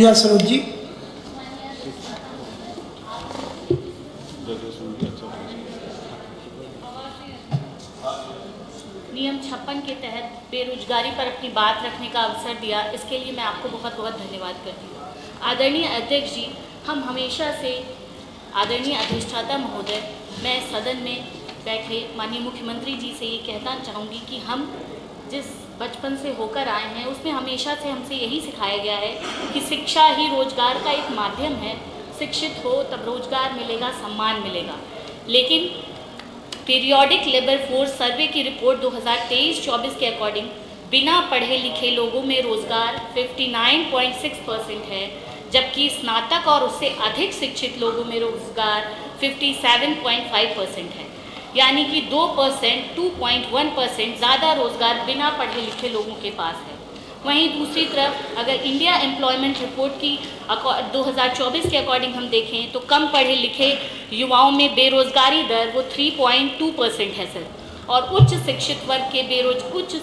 सरोज जी। नियम 56 के तहत बेरोजगारी पर अपनी बात रखने का अवसर दिया, इसके लिए मैं आपको बहुत बहुत धन्यवाद करती हूँ। आदरणीय अध्यक्ष जी, हम हमेशा से आदरणीय अधिष्ठाता महोदय, मैं सदन में बैठे माननीय मुख्यमंत्री जी से ये कहना चाहूँगी कि हम जिस बचपन से होकर आए हैं उसमें हमेशा से हमसे यही सिखाया गया है कि शिक्षा ही रोजगार का एक माध्यम है। शिक्षित हो तब रोजगार मिलेगा, सम्मान मिलेगा। लेकिन पीरियोडिक लेबर फोर्स सर्वे की रिपोर्ट 2023-24 के अकॉर्डिंग बिना पढ़े लिखे लोगों में रोजगार 59.6% है, जबकि स्नातक और उससे अधिक शिक्षित लोगों में रोजगार 57.5% है। यानी कि 2%, 2.1% ज़्यादा रोजगार बिना पढ़े लिखे लोगों के पास है। वहीं दूसरी तरफ अगर इंडिया एम्प्लॉयमेंट रिपोर्ट की 2024 के अकॉर्डिंग हम देखें तो कम पढ़े लिखे युवाओं में बेरोजगारी दर वो 3.2% है सर, और उच्च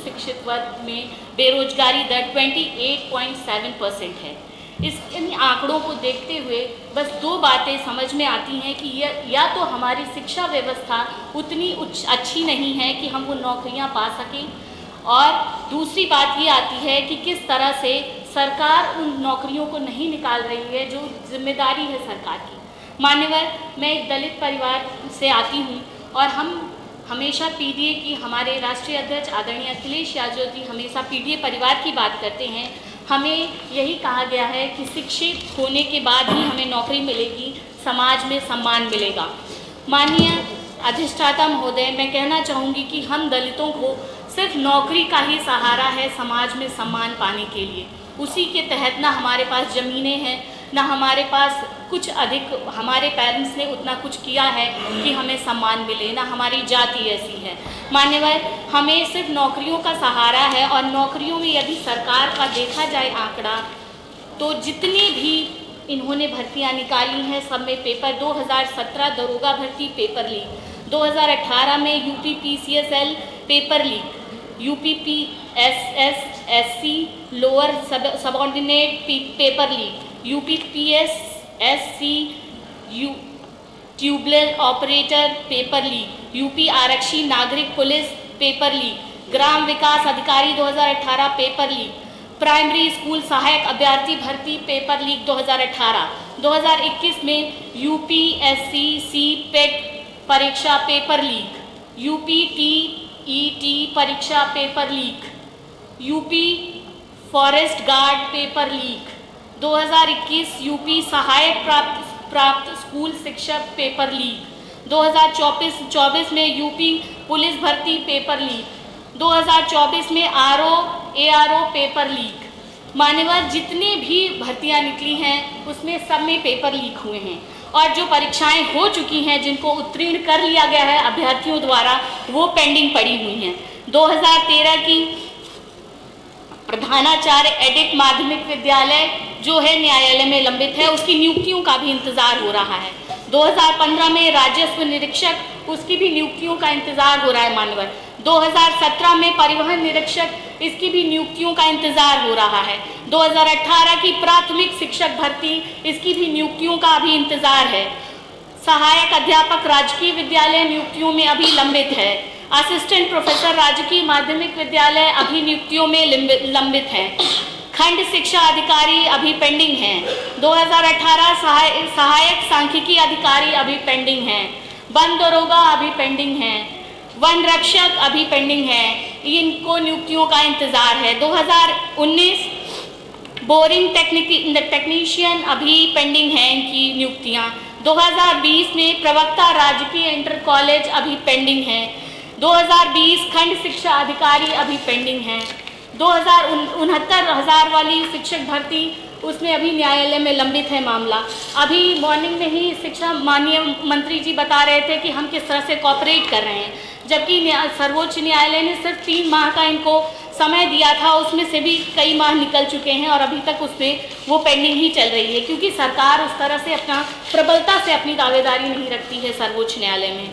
शिक्षित वर्ग में बेरोजगारी दर 28.7% है। इन आंकड़ों को देखते हुए बस दो बातें समझ में आती हैं कि या तो हमारी शिक्षा व्यवस्था उतनी अच्छी नहीं है कि हम वो नौकरियां पा सकें, और दूसरी बात ये आती है कि किस तरह से सरकार उन नौकरियों को नहीं निकाल रही है जो जिम्मेदारी है सरकार की। मान्यवर, मैं एक दलित परिवार से आती हूँ और हम हमेशा पीडीए की, हमारे राष्ट्रीय अध्यक्ष आदरणीय अखिलेश यादव जी हमेशा पीडीए परिवार की बात करते हैं। हमें यही कहा गया है कि शिक्षित होने के बाद ही हमें नौकरी मिलेगी, समाज में सम्मान मिलेगा। माननीय अधिष्ठाता महोदय, मैं कहना चाहूँगी कि हम दलितों को सिर्फ नौकरी का ही सहारा है समाज में सम्मान पाने के लिए। उसी के तहत ना हमारे पास ज़मीनें हैं, ना हमारे पास कुछ अधिक, हमारे पेरेंट्स ने उतना कुछ किया है कि हमें सम्मान मिले, ना हमारी जाति ऐसी है। मान्यवर, हमें सिर्फ नौकरियों का सहारा है, और नौकरियों में यदि सरकार का देखा जाए आंकड़ा तो जितनी भी इन्होंने भर्तियां निकाली हैं सब में पेपर 2017 दरोगा भर्ती पेपर लीक, 2018 में UP PCSL paper leak, UP PSSSC lower subordinate paper leak, UP PSSC tubular operator paper leak, UP आरक्षी नागरिक पुलिस पेपर लीक, ग्राम विकास अधिकारी 2018 पेपर लीक, प्राइमरी स्कूल सहायक अभ्यर्थी भर्ती पेपर लीक 2018, 2021 में UPSC CPET परीक्षा पेपर लीक, यूपी TET परीक्षा paper leak, UP forest guard paper leak, 2021 UP सहायक प्राप्त स्कूल शिक्षक पेपर लीक, 2024 में यूपी पुलिस भर्ती पेपर लीक, 2024 में ARO पेपर लीक। मान्यवर, जितनी भी भर्तियां निकली हैं उसमें सब में पेपर लीक हुए हैं, और जो परीक्षाएं हो चुकी हैं जिनको उत्तीर्ण कर लिया गया है अभ्यर्थियों द्वारा वो पेंडिंग पड़ी हुई हैं। 2013 की प्रधानाचार्य एडिक माध्यमिक विद्यालय जो है न्यायालय में लंबित है, उसकी नियुक्तियों का भी इंतजार हो रहा है। 2015 में राजस्व निरीक्षक, उसकी भी नियुक्तियों का इंतजार हो रहा है मान्यवर। 2017 में परिवहन निरीक्षक, इसकी भी नियुक्तियों का इंतजार हो रहा है। 2018 की प्राथमिक शिक्षक भर्ती, इसकी भी नियुक्तियों का अभी इंतजार है। सहायक अध्यापक राजकीय विद्यालय नियुक्तियों में अभी लंबित है। असिस्टेंट प्रोफेसर राजकीय माध्यमिक विद्यालय अभी नियुक्तियों में लंबित है। खंड शिक्षा अधिकारी अभी पेंडिंग हैं। 2018 सहायक सांख्यिकी अधिकारी अभी पेंडिंग हैं। वन दरोगा अभी पेंडिंग हैं। वन रक्षक अभी पेंडिंग है, इनको नियुक्तियों का इंतजार है। 2019 बोरिंग टेक्नीशियन अभी पेंडिंग है इनकी नियुक्तियां। 2020 में प्रवक्ता राजकीय इंटर कॉलेज अभी पेंडिंग है। 2020 खंड शिक्षा अधिकारी अभी पेंडिंग है। 2069,000 वाली शिक्षक भर्ती, उसमें अभी न्यायालय में लंबित है मामला। अभी मॉर्निंग में ही शिक्षा माननीय मंत्री जी बता रहे थे कि हम किस तरह से कॉपरेट कर रहे हैं, जबकि सर्वोच्च न्यायालय ने सिर्फ 3 माह का इनको समय दिया था, उसमें से भी कई माह निकल चुके हैं और अभी तक उसमें वो पेंडिंग ही चल रही है, क्योंकि सरकार उस तरह से प्रबलता से अपनी दावेदारी नहीं रखती है सर्वोच्च न्यायालय में।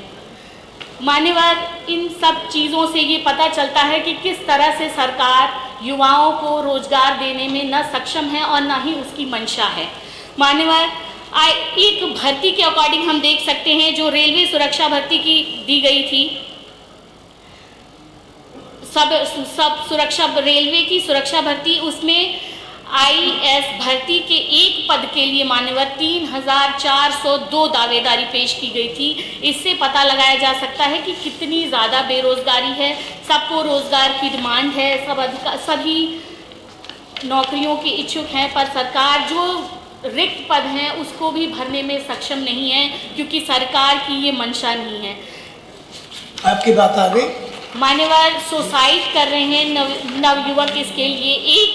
मान्यवर, इन सब चीज़ों से ये पता चलता है कि किस तरह से सरकार युवाओं को रोजगार देने में न सक्षम है और न ही उसकी मंशा है। मान्यवर, एक भर्ती के अकॉर्डिंग हम देख सकते हैं जो रेलवे सुरक्षा भर्ती की दी गई थी, सब सुरक्षा रेलवे की सुरक्षा भर्ती, उसमें आईएएस भर्ती के एक पद के लिए मान्यवर 3,402 दावेदारी पेश की गई थी। इससे पता लगाया जा सकता है कि कितनी ज़्यादा बेरोजगारी है। सबको रोजगार की डिमांड है, सभी नौकरियों के इच्छुक हैं, पर सरकार जो रिक्त पद हैं उसको भी भरने में सक्षम नहीं है, क्योंकि सरकार की ये मंशा नहीं है। आपकी बात आ गई। मान्यवर, सुसाइड कर रहे हैं नवयुवक। इसके लिए एक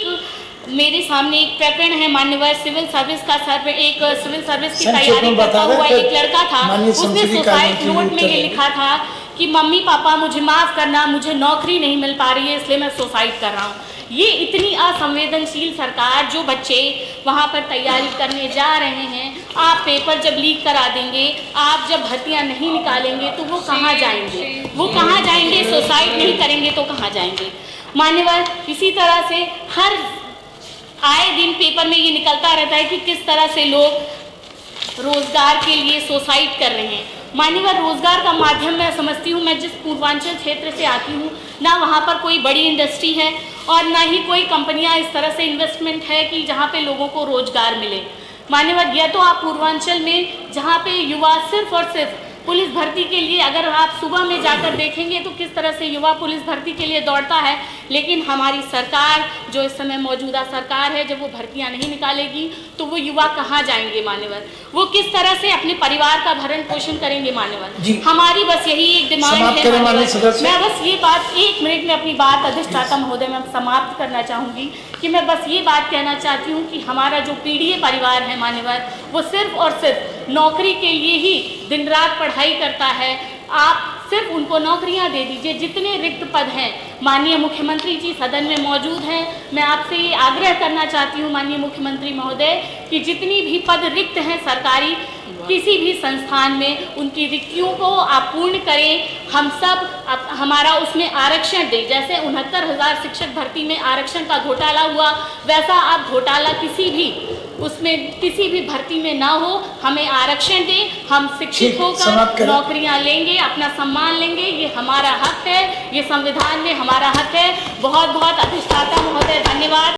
मेरे सामने एक प्रकरण है मान्यवर, सिविल सर्विस की तैयारी करता हुआ एक लड़का था। उसने सुसाइड नोट में ये लिखा था कि मम्मी पापा मुझे माफ़ करना, मुझे नौकरी नहीं मिल पा रही है इसलिए मैं सुसाइड कर रहा हूँ। ये इतनी असंवेदनशील सरकार, जो बच्चे वहाँ पर तैयारी करने जा रहे हैं, आप पेपर जब लीक करा देंगे, आप जब भर्तियाँ नहीं निकालेंगे तो वो कहाँ जाएंगे? वो कहाँ जाएंगे? सुसाइड नहीं करेंगे तो कहाँ जाएंगे? मान्यवर, इसी तरह से हर आए दिन पेपर में ये निकलता रहता है कि किस तरह से लोग रोजगार के लिए सुसाइड कर रहे हैं। मान्यवर, रोजगार का माध्यम मैं समझती हूँ, मैं जिस पूर्वांचल क्षेत्र से आती हूँ, ना वहाँ पर कोई बड़ी इंडस्ट्री है और ना ही कोई कंपनियाँ इस तरह से इन्वेस्टमेंट है कि जहाँ पे लोगों को रोजगार मिले। मान्यवर, या तो आप पूर्वांचल में जहाँ पे युवा सिर्फ और सिर्फ पुलिस भर्ती के लिए, अगर आप सुबह में जाकर देखेंगे तो किस तरह से युवा पुलिस भर्ती के लिए दौड़ता है, लेकिन हमारी सरकार जो इस समय मौजूदा सरकार है, जब वो भर्तियां नहीं निकालेगी तो वो युवा कहाँ जाएंगे? मान्यवर, वो किस तरह से अपने परिवार का भरण पोषण करेंगे? मान्यवर, हमारी बस यही एक डिमांड है। मैं बस ये बात 1 मिनट में अपनी बात अधिष्ठाता महोदय मैं समाप्त करना चाहूँगी कि मैं बस ये बात कहना चाहती हूँ कि हमारा जो पीढ़ी परिवार है मान्यवर, वो सिर्फ और सिर्फ नौकरी के लिए ही दिन रात पढ़ाई करता है। आप सिर्फ उनको नौकरियां दे दीजिए। जितने रिक्त पद हैं, माननीय मुख्यमंत्री जी सदन में मौजूद हैं, मैं आपसे ये आग्रह करना चाहती हूँ माननीय मुख्यमंत्री महोदय कि जितनी भी पद रिक्त हैं सरकारी किसी भी संस्थान में, उनकी रिक्तियों को आप पूर्ण करें। हम सब हमारा उसमें आरक्षण दें। जैसे 69,000 शिक्षक भर्ती में आरक्षण का घोटाला हुआ, वैसा आप घोटाला किसी भी भर्ती में ना हो। हमें आरक्षण दें, हम शिक्षित होकर नौकरियां लेंगे, अपना सम्मान लेंगे। ये हमारा हक है, ये संविधान में हमारा हक है। बहुत बहुत अधिष्ठाता महोदय धन्यवाद।